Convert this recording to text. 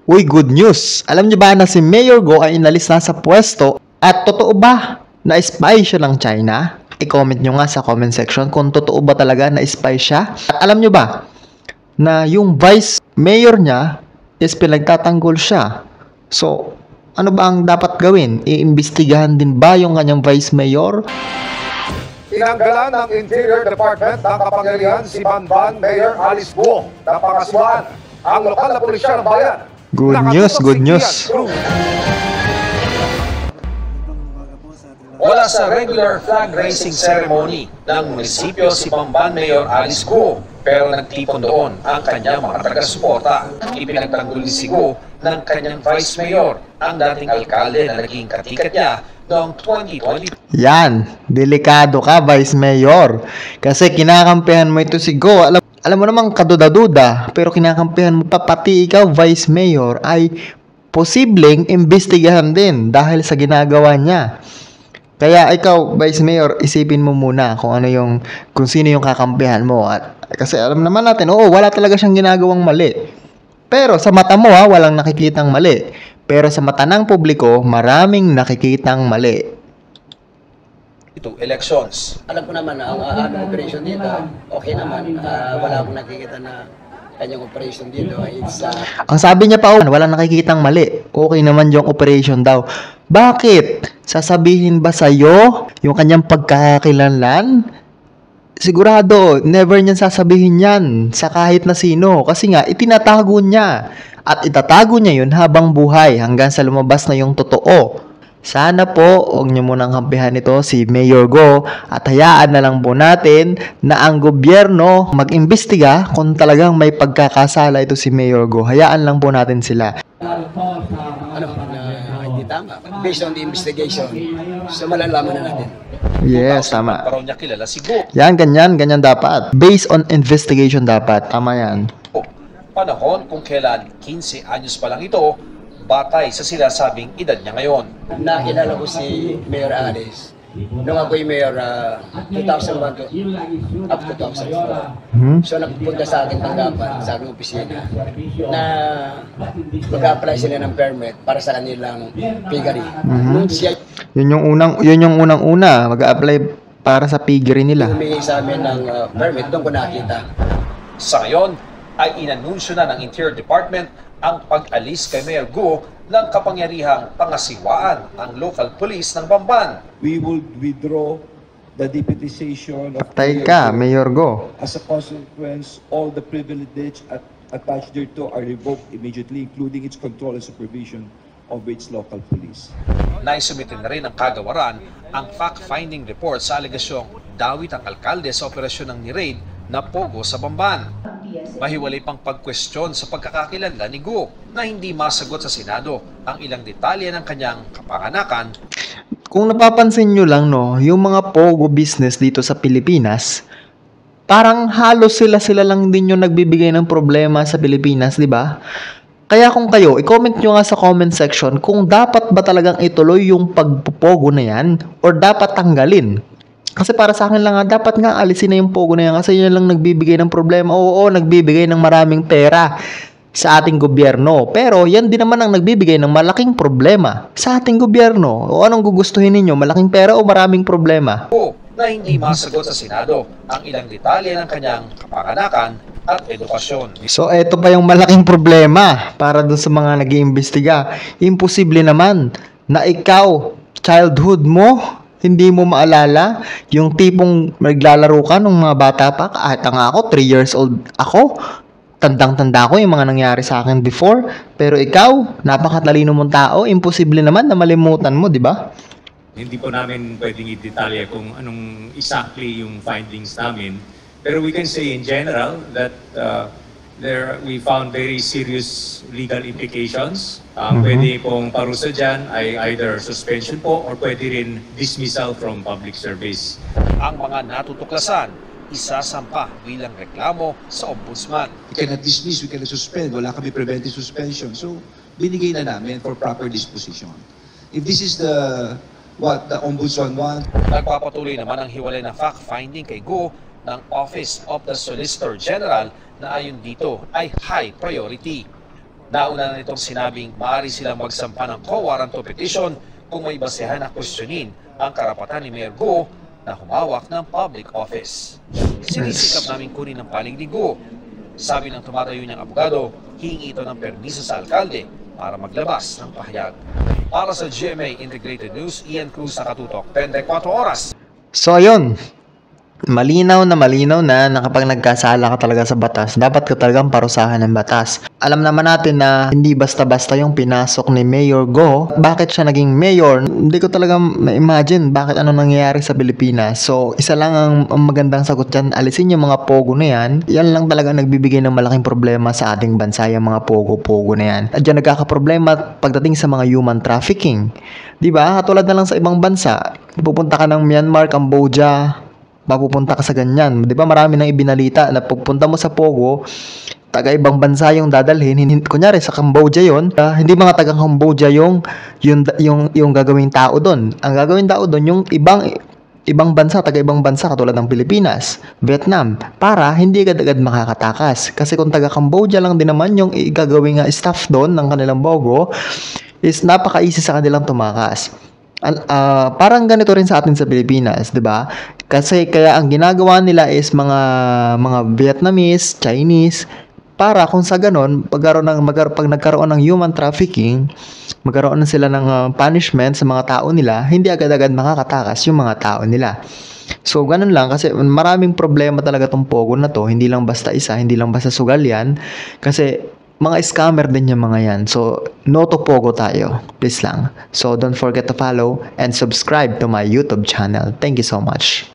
Uy, good news! Alam niyo ba na si Mayor Go ay inalis na sa pwesto? At totoo ba na spy siya ng China? I-comment nyo nga sa comment section kung totoo ba talaga na spy siya. At alam niyo ba na yung vice mayor niya is pinagtatanggol siya? So, ano ba ang dapat gawin? Iimbestigahan din ba yung kanyang vice mayor? Tinanggalan ng Interior Department ng kapangyarihan si Banban Mayor Alice Guo na pangasiwaan ang lokal na pulisya ng bayan. Good news, good news. Wala sa regular flag raising ceremony ng munisipyo si Banban Mayor Alice Guo, pero nagtipon doon ang kanyang mga taga-suporta. Ipinagtanggol ni si Guo ng kanyang vice mayor, ang dating alkalde na naging katikat niya noong 2020. Yan, delikado ka, vice mayor. Kasi kinakampihan mo ito si Go. Alam mo namang kaduda-duda, pero kinakampihan mo pa pati ikaw, vice mayor, ay posibleng imbestigahan din dahil sa ginagawa niya. Kaya ikaw, vice mayor, isipin mo muna kung sino yung kakampihan mo. Kasi alam naman natin, oo, wala talaga siyang ginagawang mali. Pero sa mata mo, walang nakikitang mali. Pero sa mata ng publiko, maraming nakikitang mali. Ito, elections. Alam ko naman na ang aming operation dito, okay naman. Wala akong nakikita na kanyang operation dito. Ang sabi niya pa, walang nakikitang mali. Okay naman yung operation daw. Bakit? Sasabihin ba sa'yo yung kanyang pagkakakilanlan? Sigurado, never niyan sasabihin yan sa kahit na sino. Kasi nga, itinatago niya. At itatago niya yun habang buhay hanggang sa lumabas na yung totoo. Sana po, huwag niyo munang kampihan ito si Mayor Go at hayaan na lang po natin na ang gobyerno mag-imbestiga kung talagang may pagkakasala ito si Mayor Go. Hayaan lang po natin sila. Hindi tama. Based on the investigation, so malalaman na natin. Yes, tama. Parang niya kilala si Go. Yan, ganyan dapat. Based on investigation dapat. Tama yan. Panahon kung kailan 15 anyos pa lang ito, batay sa sinasabing edad niya ngayon. Nakilala ko si Mayor Alice nung ako'y mayor 2001 to up to 2004. So nagpunta sa ating tanggapan, sa ating opisina, na mag-apply sila ng permit para sa kanilang piggery. Yun yung unang-una, mag-apply para sa piggery nila. Humingi sa amin ng permit, doon ko nakita. Sa ngayon, ay inanunsyo na ng Interior Department ang pag-alis kay Mayor Go ng kapangyarihang pangasiwaan ang local police ng Bamban. We will withdraw the deputization of Mayor Go. As a consequence, all the privilege attached thereto are revoked immediately, including its control and supervision of its local police. Naisumitin na rin ng kagawaran ang fact-finding report sa alegasyong dawit ang alkalde sa operasyon ng ni-raid na Pogo sa Bamban. Mahiwalay pang pagkwestiyon sa pagkakakilala ni Go na hindi masagot sa Senado ang ilang detalye ng kanyang kapanganakan. Kung napapansin nyo lang, yung mga Pogo business dito sa Pilipinas, parang halos sila lang din yung nagbibigay ng problema sa Pilipinas, di ba? Kaya kung kayo, i-comment nyo nga sa comment section kung dapat ba talagang ituloy yung pagpopogo na yan or dapat tanggalin. Kasi para sa akin lang dapat nga alisin na yung Pogo na yan kasi yun lang nagbibigay ng problema. Oo, nagbibigay ng maraming pera sa ating gobyerno. Pero yan din naman ang nagbibigay ng malaking problema sa ating gobyerno. O anong gugustuhin ninyo? Malaking pera o maraming problema? O na hindi masagot sa Senado ang ilang detalye ng kanyang kapanganakan at edukasyon. So eto pa yung malaking problema para dun sa mga nag-iimbestiga. Imposible naman na ikaw, childhood mo, hindi mo maalala yung tipong naglalaro ka nung mga bata pa. Kahit nga ako, 3 years old ako. Tandang-tanda ko yung mga nangyari sa akin before. Pero ikaw, napakatalino mong tao. Imposible naman na malimutan mo, di ba? Hindi po namin pwedeng i-detalye kung anong exactly yung findings namin. Pero we can say in general that we found very serious legal implications. Pwede pong parusa dyan ay either suspension po or pwede rin dismissal from public service. Ang mga natutuklasan, isasampa bilang reklamo sa ombudsman. We cannot dismiss, we cannot suspend. Wala kami preventive suspension. So, binigay na namin for proper disposition. If this is what the ombudsman wants. Nagpapatuloy naman ang hiwalay na fact-finding kay Go ng Office of the Solicitor General na ayon dito ay high priority. Nauna na nitong sinabing maaari silang magsampa ng co-warrant of petition kung may basehan na questionin ang karapatan ni Mayor Go na humawak ng public office. Sinisikap namin kunin ang panig ni Go. Sabi ng tumatayo niyang abogado, hihingi ito ng permiso sa alkalde para maglabas ng pahayag. Para sa GMA Integrated News, Ian Cruz, Nakatutok, 24 oras. So ayun, malinaw na kapag nagkasala ka talaga sa batas, dapat ka talagang parusahan ng batas. Alam naman natin na hindi basta-basta yung pinasok ni Mayor Go. Bakit siya naging mayor? Hindi ko talaga ma-imagine bakit ano nangyayari sa Pilipinas. So, isa lang ang magandang sagot dyan, alisin yung mga pogo na yan. Yan lang talaga nagbibigay ng malaking problema sa ating bansa, yung mga pogo-pogo na yan. At dyan nagkakaproblema pagdating sa mga human trafficking. Diba? Katulad na lang sa ibang bansa. Pupunta ka ng Myanmar, Cambodia, mapupunta ka sa ganyan. Di ba marami nang ibinalita na pagpunta mo sa Pogo, taga-ibang bansa yung dadalhin. Kunyari sa Cambodia yon, hindi mga taga-Cambodia yung gagawing tao doon. Ang gagawing tao doon yung ibang bansa, taga-ibang bansa katulad ng Pilipinas, Vietnam, para hindi agad-agad makakatakas. Kasi kung taga-Cambodia lang din naman yung gagawing staff doon ng kanilang Pogo, is napaka-easy sa kanilang tumakas. Parang ganito rin sa atin sa Pilipinas, 'di ba? Kasi kaya ang ginagawa nila is mga Vietnamese, Chinese, para kung sa ganon pag nagkaroon ng human trafficking, magkaroon na sila ng punishment sa mga tao nila, hindi agad-agad makakatakas yung mga tao nila. So ganun lang, kasi maraming problema talaga tong Pogo na to, hindi lang basta isa, hindi lang basta sugal yan, kasi mga scammer din yung mga yan. So, no to Pogo tayo. Please lang. So, don't forget to follow and subscribe to my YouTube channel. Thank you so much.